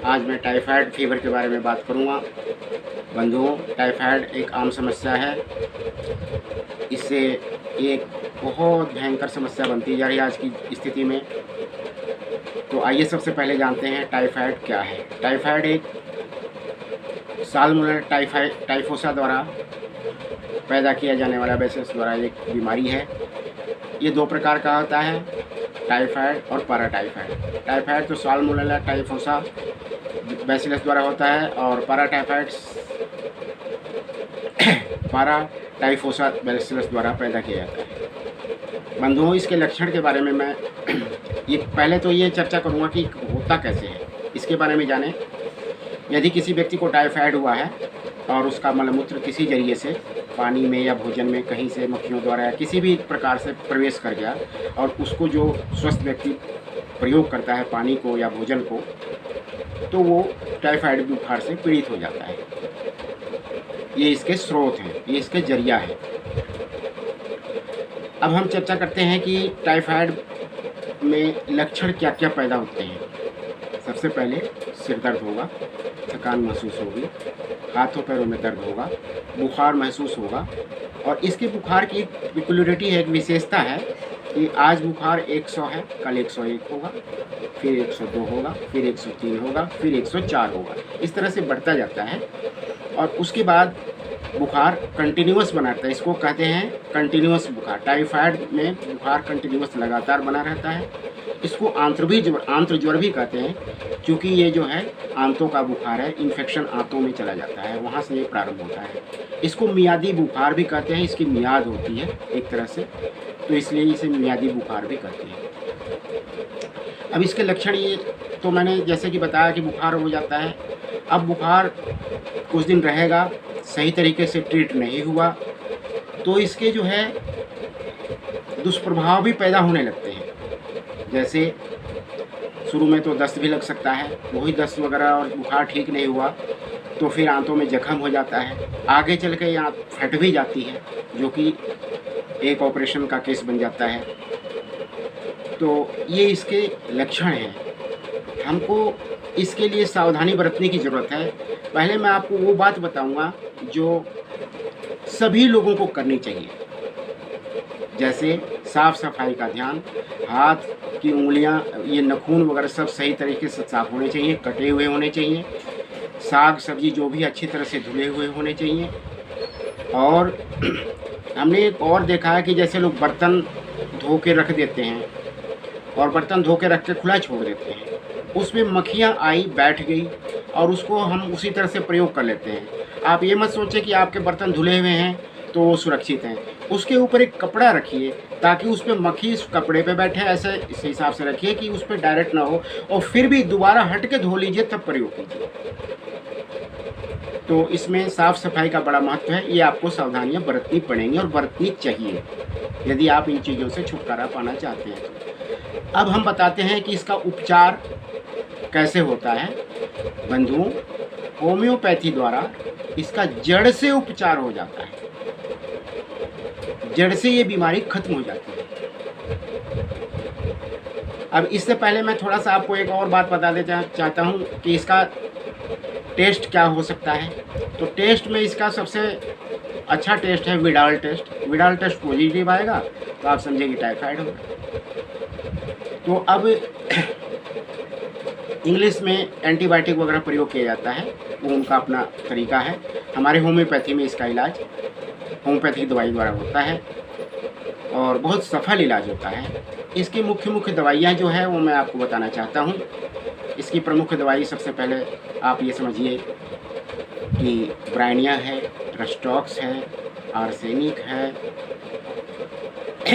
आज मैं typhoid fever के बारे में बात करूँगा। बंधुओं, टाइफाइड एक आम समस्या है। इससे एक बहुत भयंकर समस्या बनती जा रही है आज की स्थिति में। तो आइए सबसे पहले जानते हैं टाइफाइड क्या है। टाइफाइड एक साल्मोनेला टाइफोसा द्वारा पैदा किया जाने वाला बैसिलस द्वारा एक बीमारी है। ये दो प्रकार का होता है, टाइफाइड और पैराटाइफाइड। टाइफाइड तो साल्मोनेला टाइफोसा बैसिलस द्वारा होता है और पैराटाइफोसा बैसिलस द्वारा पैदा किया जाता है। बंधुओं, इसके लक्षण के बारे में मैं ये पहले तो ये चर्चा करूँगा कि होता कैसे है, इसके बारे में जानें। यदि किसी व्यक्ति को टाइफाइड हुआ है और उसका मलमूत्र किसी जरिए से पानी में या भोजन में कहीं से मक्खियों द्वारा या किसी भी प्रकार से प्रवेश कर गया और उसको जो स्वस्थ व्यक्ति प्रयोग करता है पानी को या भोजन को, तो वो टाइफाइड बुखार से पीड़ित हो जाता है। ये इसके स्रोत हैं, ये इसके जरिया है। अब हम चर्चा करते हैं कि टाइफाइड में लक्षण क्या क्या पैदा होते हैं। सबसे पहले सिर दर्द होगा, थकान महसूस होगी, हाथों पैरों में दर्द होगा, बुखार महसूस होगा। और इसके बुखार की एक पेक्युलियरिटी है, एक विशेषता है कि आज बुखार 100 है, कल 101 होगा, फिर 102 होगा, फिर 103 होगा, फिर 104 होगा। इस तरह से बढ़ता जाता है और उसके बाद बुखार कंटिन्यूअस बनाता है। इसको कहते हैं कंटिन्यूअस बुखार। टाइफाइड में बुखार कंटिन्यूअस लगातार बना रहता है। इसको आंत्र ज्वर भी कहते हैं, क्योंकि ये जो है आंतों का बुखार है, इन्फेक्शन आंतों में चला जाता है, वहाँ से ये प्रारंभ होता है। इसको मियादी बुखार भी कहते हैं, इसकी मियाद होती है एक तरह से, तो इसलिए इसे मियादी बुखार भी कहते हैं। अब इसके लक्षण ये तो मैंने जैसे कि बताया कि बुखार हो जाता है। अब बुखार कुछ दिन रहेगा, सही तरीके से ट्रीट नहीं हुआ तो इसके जो है दुष्प्रभाव भी पैदा होने लगते हैं। जैसे शुरू में तो दस्त भी लग सकता है, वही दस्त वगैरह और बुखार ठीक नहीं हुआ तो फिर आंतों में जख्म हो जाता है। आगे चल के आंत फट भी जाती है, जो कि एक ऑपरेशन का केस बन जाता है। तो ये इसके लक्षण हैं। हमको इसके लिए सावधानी बरतने की ज़रूरत है। पहले मैं आपको वो बात बताऊंगा जो सभी लोगों को करनी चाहिए, जैसे साफ़ सफाई का ध्यान, हाथ की उंगलियां, ये नाखून वगैरह सब सही तरीके से साफ़ होने चाहिए, कटे हुए होने चाहिए। साग सब्जी जो भी अच्छी तरह से धुले हुए होने चाहिए। और हमने एक और देखा है कि जैसे लोग बर्तन धो के रख देते हैं और बर्तन धो के रख के खुला छोड़ देते हैं, उसमें मक्खियाँ आई, बैठ गई और उसको हम उसी तरह से प्रयोग कर लेते हैं। आप ये मत सोचें कि आपके बर्तन धुले हुए हैं तो वो सुरक्षित हैं। उसके ऊपर एक कपड़ा रखिए ताकि उस पर मक्खी इस कपड़े पे बैठे, ऐसे इस हिसाब से रखिए कि उस पर डायरेक्ट ना हो, और फिर भी दोबारा हट के धो लीजिए तब प्रयोग कीजिए। तो इसमें साफ़ सफाई का बड़ा महत्व है। ये आपको सावधानियां बरतनी पड़ेंगी और बरतनी चाहिए यदि आप इन चीज़ों से छुटकारा पाना चाहते हैं। अब हम बताते हैं कि इसका उपचार कैसे होता है। बंधुओं, होम्योपैथी द्वारा इसका जड़ से उपचार हो जाता है, जड़ से ये बीमारी खत्म हो जाती है। अब इससे पहले मैं थोड़ा सा आपको एक और बात बता देना चाहता हूँ कि इसका टेस्ट क्या हो सकता है। तो टेस्ट में इसका सबसे अच्छा टेस्ट है Widal test. Widal test positive आएगा तो आप समझिए कि टाइफाइड होगा। तो अब इंग्लिश में एंटीबायोटिक वगैरह प्रयोग किया जाता है, वो उनका अपना तरीका है। हमारे होम्योपैथी में इसका इलाज होम्योपैथिक दवाई द्वारा होता है और बहुत सफल इलाज होता है। इसकी मुख्य दवाइयाँ जो है वो मैं आपको बताना चाहता हूँ। इसकी प्रमुख दवाई सबसे पहले आप ये समझिए कि ब्रायनिया है, रस्टॉक्स है, आर्सेनिक है,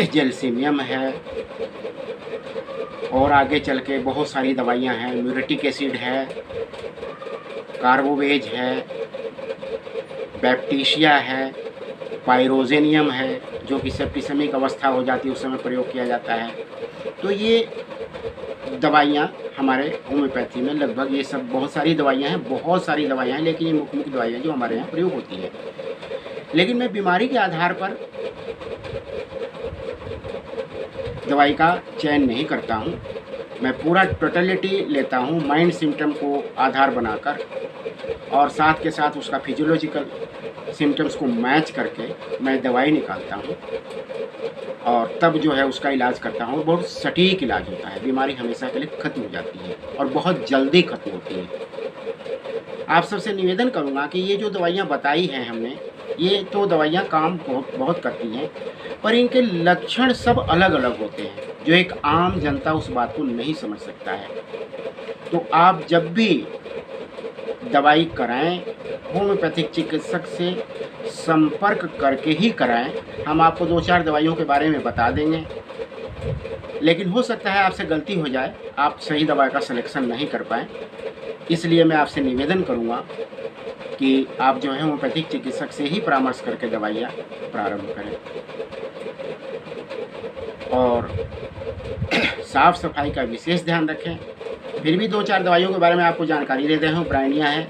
जेल्सिमियम है और आगे चल के बहुत सारी दवाइयाँ हैं। म्यूरेटिक एसिड है, कार्बोवेज है, बैप्टीशिया है, पायरोजेनियम है, जो कि सेप्टिसेमिक अवस्था हो जाती है उस समय प्रयोग किया जाता है। तो ये दवाइयाँ हमारे होम्योपैथी में लगभग ये सब बहुत सारी दवाइयाँ हैं, लेकिन ये मुख्य दवाइयाँ जो हमारे यहाँ प्रयोग होती हैं। लेकिन मैं बीमारी के आधार पर दवाई का चयन नहीं करता हूँ। मैं पूरा टोटलिटी लेता हूँ, माइंड सिम्टम को आधार बनाकर, और साथ के साथ उसका फिजियोलॉजिकल सिम्टम्स को मैच करके मैं दवाई निकालता हूँ और तब जो है उसका इलाज करता हूँ। बहुत सटीक इलाज होता है, बीमारी हमेशा के लिए ख़त्म हो जाती है और बहुत जल्दी ख़त्म होती है। आप सबसे निवेदन करूँगा कि ये जो दवाइयाँ बताई हैं हमने, ये तो दवाइयाँ काम बहुत करती हैं, पर इनके लक्षण सब अलग अलग होते हैं जो एक आम जनता उस बात को नहीं समझ सकता है। तो आप जब भी दवाई कराएं, होम्योपैथिक चिकित्सक से संपर्क करके ही कराएं। हम आपको 2-4 दवाइयों के बारे में बता देंगे, लेकिन हो सकता है आपसे गलती हो जाए, आप सही दवा का सिलेक्शन नहीं कर पाएँ। इसलिए मैं आपसे निवेदन करूंगा कि आप जो है होम्योपैथिक चिकित्सक से ही परामर्श करके दवाइयाँ प्रारंभ करें और साफ़ सफाई का विशेष ध्यान रखें। फिर भी 2-4 दवाइयों के बारे में आपको जानकारी देते हैं। ब्राइनिया है,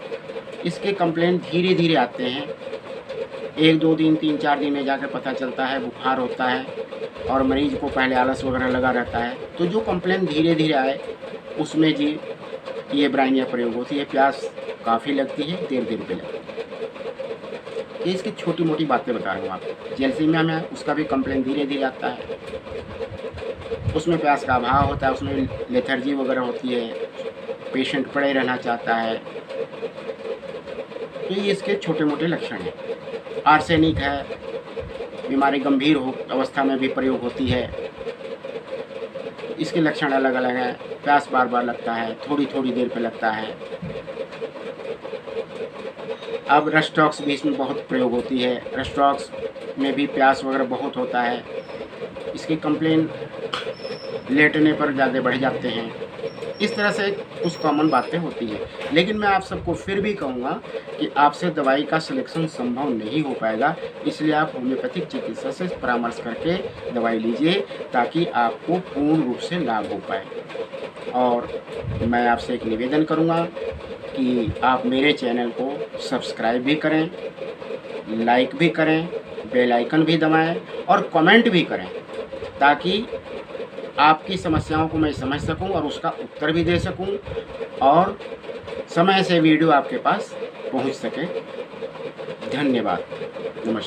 इसके कंप्लेंट धीरे धीरे आते हैं, 1-2 दिन 3-4 दिन में जाकर पता चलता है, बुखार होता है और मरीज को पहले आलस वगैरह लगा रहता है। तो जो कंप्लेंट धीरे धीरे आए उसमें जी ये ब्राइनिया प्रयोग होती है। प्यास काफ़ी लगती है, देर पे लगती है। ये इसकी छोटी मोटी बातें बता रहा हूँ आपको। जेलसीमिया में उसका भी कंप्लेंट धीरे धीरे आता है, उसमें प्यास का अभाव होता है, उसमें लेथर्जी वगैरह होती है, पेशेंट पड़े रहना चाहता है। तो ये इसके छोटे मोटे लक्षण हैं। आर्सेनिक है, बीमारी गंभीर अवस्था में भी प्रयोग होती है, इसके लक्षण अलग अलग हैं। प्यास बार बार लगता है, थोड़ी थोड़ी देर पे लगता है। अब रस्टॉक्स भी इसमें बहुत प्रयोग होती है, रस्टॉक्स में भी प्यास वगैरह बहुत होता है। इसकी कंप्लेन लेटने पर ज़्यादा बढ़ जाते हैं। इस तरह से कुछ कॉमन बातें होती हैं, लेकिन मैं आप सबको फिर भी कहूँगा कि आपसे दवाई का सिलेक्शन संभव नहीं हो पाएगा। इसलिए आप होम्योपैथिक चिकित्सा से परामर्श करके दवाई लीजिए ताकि आपको पूर्ण रूप से लाभ हो पाए। और मैं आपसे एक निवेदन करूँगा कि आप मेरे चैनल को सब्सक्राइब भी करें, लाइक भी करें, बेल आइकन भी दबाएं और कमेंट भी करें ताकि आपकी समस्याओं को मैं समझ सकूं और उसका उत्तर भी दे सकूं और समय से वीडियो आपके पास पहुंच सके। धन्यवाद। नमस्कार।